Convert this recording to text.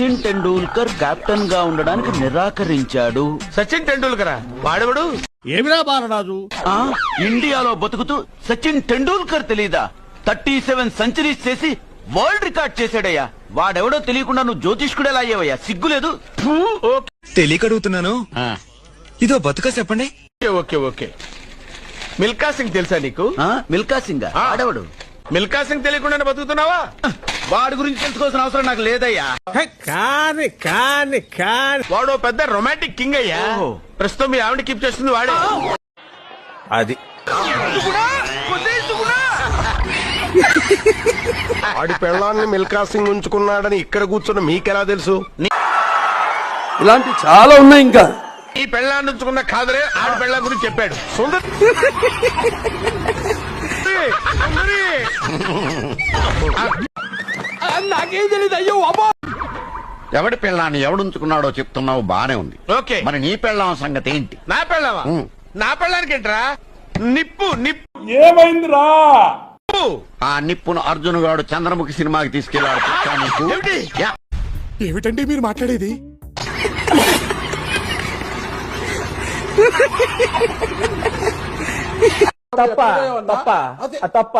Sachin Tendulkar captain గా ఉండడానికి నిరాకరించాడు. సచిన్ టెండూల్కరా వాడెవడు? ఏమిరా బాలరాజు, ఆ ఇండియాలో బతుకుతూ సచిన్ టెండూల్కర్ తెలీదా? 37 సెంచరీస్ చేసి వరల్డ్ రికార్డ్ చేశాడయ్యా. వాడెవడో తెలియకుండా నువ్వు జ్యోతిష్కుడేలా అయ్యావయ్యా, సిగ్గులేదు? తెలియక అడుగుతున్నాను, ఇదో బతుక చెప్పండి. Okay okay. మిల్కా సింగ్ తెలుసా నీకు? మిల్కా సింగ్ ఆడవడు? మిల్కా సింగ్ తెలియకుండానే బతుకుతున్నావా? వాడి గురించి తెలుసుకోవాల్సిన అవసరం నాకు లేదయ్యా. కాని కాని కాని వాడు పెద్ద రొమాంటిక్ కింగ్ అయ్యా. ఓహో. ప్రస్తుతం మీ ఆవిడ కీప్ చేస్తుంది వాడే. అది ఆడి పెళ్ళాన్ని మిల్కా సింగ్ ఉంచుకున్నాడని ఇక్కడ కూర్చున్న మీకెలా తెలుసు? ఇలాంటి చాలా ఉన్నాయి. ఇంకా ఈ పెళ్ళాన్ని ఉంచుకున్న కాదరే ఆడి పెళ్ళాం గురించి చెప్పాడు. సుందర్ నాకేం తెలియదు. అయ్యో అబ్బా, ఎవడి పెళ్ళాన్ని ఎవడుంచుకున్నాడో చెప్తున్నావు బానే ఉంది. ఓకే, మరి నీ పెళ్ళాం సంగతి ఏంటి? నా పెళ్ళావా? నా పెళ్ళానికి ఏంట్రా? నిప్పు నిప్పు ఏమైందిరా? ఆ నిప్పును అర్జున్ గాడు చంద్రముఖి సినిమాకి తీసుకెళ్లాడు. తెలుసా నీకు? ఏమిటి? యా. ఏమిటండి మీరు మాట్లాడేది? తప్ప తప్ప తప్ప